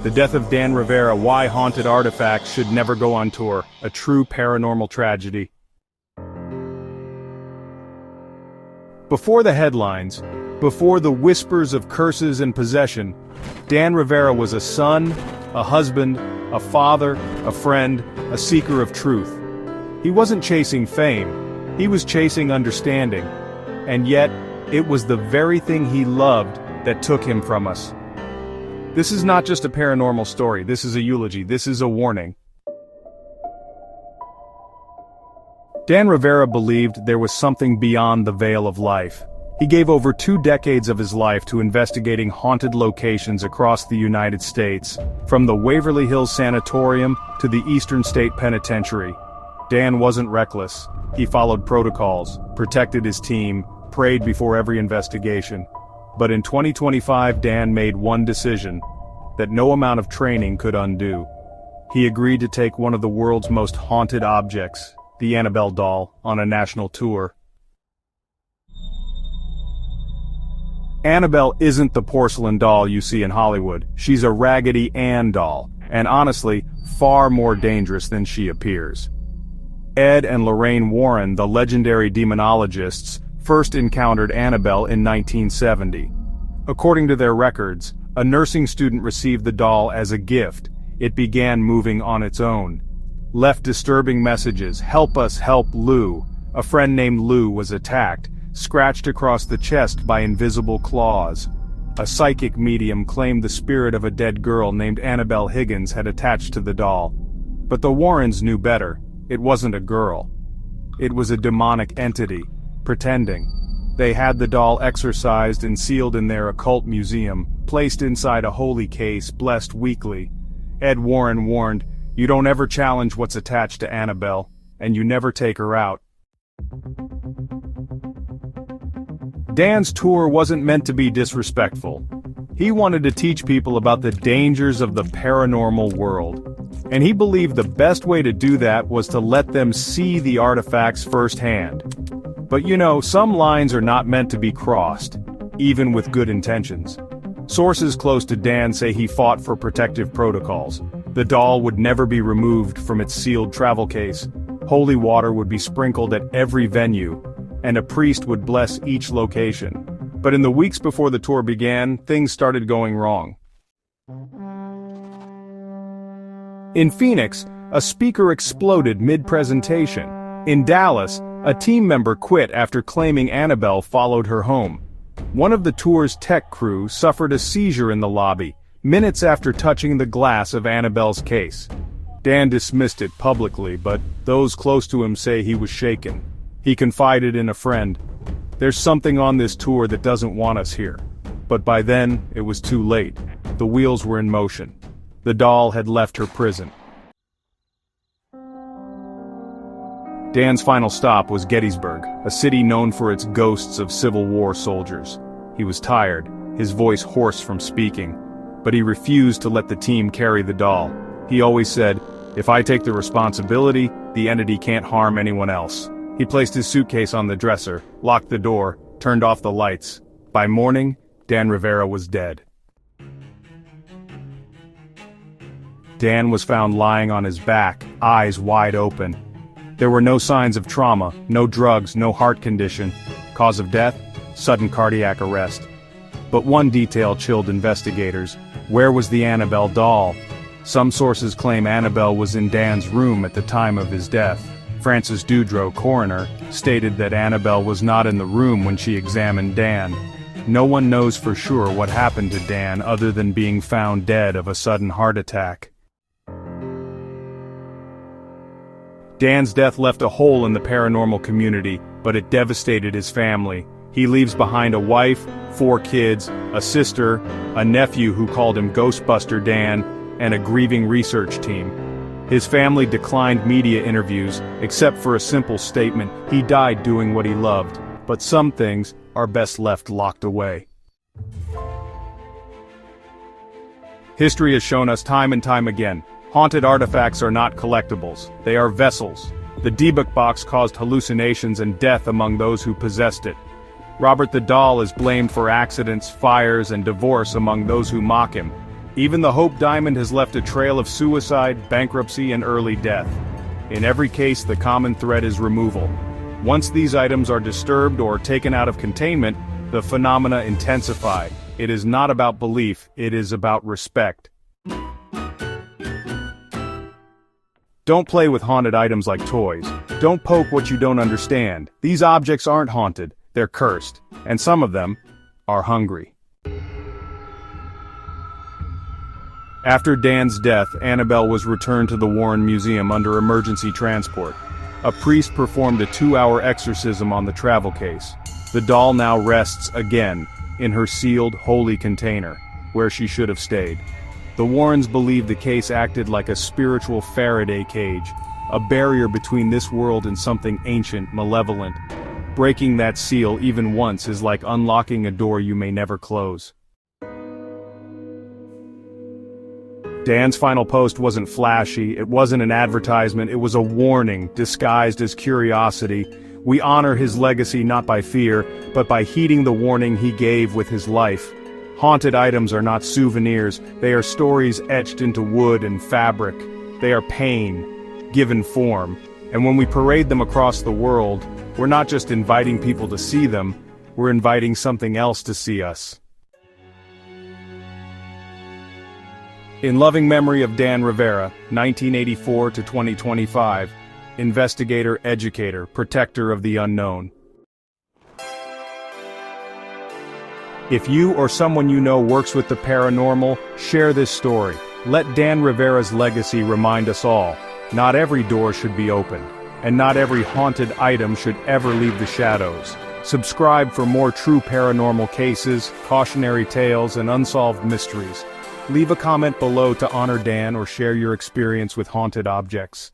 The death of Dan Rivera, why haunted artifacts should never go on tour, a true paranormal tragedy. Before the headlines, before the whispers of curses and possession, Dan Rivera was a son, a husband, a father, a friend, a seeker of truth. He wasn't chasing fame, he was chasing understanding. And yet, it was the very thing he loved that took him from us. This is not just a paranormal story, this is a eulogy, this is a warning. Dan Rivera believed there was something beyond the veil of life. He gave over 2 decades of his life to investigating haunted locations across the United States, from the Waverly Hills Sanatorium to the Eastern State Penitentiary. Dan wasn't reckless. He followed protocols, protected his team, prayed before every investigation. But in 2025, Dan made one decision that no amount of training could undo. He agreed to take one of the world's most haunted objects, the Annabelle doll, on a national tour. Annabelle isn't the porcelain doll you see in Hollywood. She's a Raggedy Ann doll, and honestly, far more dangerous than she appears. Ed and Lorraine Warren, the legendary demonologists, first encountered Annabelle in 1970. According to their records, a nursing student received the doll as a gift. It began moving on its own. Left disturbing messages, "Help us, help Lou." A friend named Lou was attacked, scratched across the chest by invisible claws. A psychic medium claimed the spirit of a dead girl named Annabelle Higgins had attached to the doll. But the Warrens knew better. It wasn't a girl. It was a demonic entity, pretending. They had the doll exorcised and sealed in their occult museum, placed inside a holy case, blessed weekly. Ed Warren warned, "You don't ever challenge what's attached to Annabelle, and you never take her out." Dan's tour wasn't meant to be disrespectful. He wanted to teach people about the dangers of the paranormal world. And he believed the best way to do that was to let them see the artifacts firsthand. But you know, some lines are not meant to be crossed, even with good intentions. Sources close to Dan say he fought for protective protocols. The doll would never be removed from its sealed travel case. Holy water would be sprinkled at every venue, and a priest would bless each location. But in the weeks before the tour began, things started going wrong. In Phoenix, a speaker exploded mid-presentation. In Dallas, a team member quit after claiming Annabelle followed her home. One of the tour's tech crew suffered a seizure in the lobby, minutes after touching the glass of Annabelle's case. Dan dismissed it publicly, but those close to him say he was shaken. He confided in a friend, "There's something on this tour that doesn't want us here." But by then, it was too late. The wheels were in motion. The doll had left her prison. Dan's final stop was Gettysburg, a city known for its ghosts of Civil War soldiers. He was tired, his voice hoarse from speaking, but he refused to let the team carry the doll. He always said, "If I take the responsibility, the entity can't harm anyone else." He placed his suitcase on the dresser, locked the door, turned off the lights. By morning, Dan Rivera was dead. Dan was found lying on his back, eyes wide open. There were no signs of trauma, no drugs, no heart condition. Cause of death? Sudden cardiac arrest. But one detail chilled investigators. Where was the Annabelle doll? Some sources claim Annabelle was in Dan's room at the time of his death. Francis Dudrow, coroner, stated that Annabelle was not in the room when she examined Dan. No one knows for sure what happened to Dan other than being found dead of a sudden heart attack. Dan's death left a hole in the paranormal community, but it devastated his family. He leaves behind a wife, 4 kids, a sister, a nephew who called him Ghostbuster Dan, and a grieving research team. His family declined media interviews, except for a simple statement, he died doing what he loved. But some things are best left locked away. History has shown us time and time again, haunted artifacts are not collectibles, they are vessels. The debug box caused hallucinations and death among those who possessed it. Robert the Doll is blamed for accidents, fires, and divorce among those who mock him. Even the Hope Diamond has left a trail of suicide, bankruptcy, and early death. In every case, the common thread is removal. Once these items are disturbed or taken out of containment, the phenomena intensify. It is not about belief, it is about respect. Don't play with haunted items like toys. Don't poke what you don't understand. These objects aren't haunted, they're cursed. And some of them are hungry. After Dan's death, Annabelle was returned to the Warren Museum under emergency transport. A priest performed a 2-hour exorcism on the travel case. The doll now rests again in her sealed, holy container, where she should have stayed. The Warrens believe the case acted like a spiritual Faraday cage, a barrier between this world and something ancient, malevolent. Breaking that seal even once is like unlocking a door you may never close. Dan's final post wasn't flashy, it wasn't an advertisement, it was a warning disguised as curiosity. We honor his legacy not by fear, but by heeding the warning he gave with his life. Haunted items are not souvenirs, they are stories etched into wood and fabric. They are pain, given form. And when we parade them across the world, we're not just inviting people to see them, we're inviting something else to see us. In loving memory of Dan Rivera, 1984 to 2025, investigator, educator, protector of the unknown. If you or someone you know works with the paranormal, share this story. Let Dan Rivera's legacy remind us all. Not every door should be opened, and not every haunted item should ever leave the shadows. Subscribe for more true paranormal cases, cautionary tales, and unsolved mysteries. Leave a comment below to honor Dan or share your experience with haunted objects.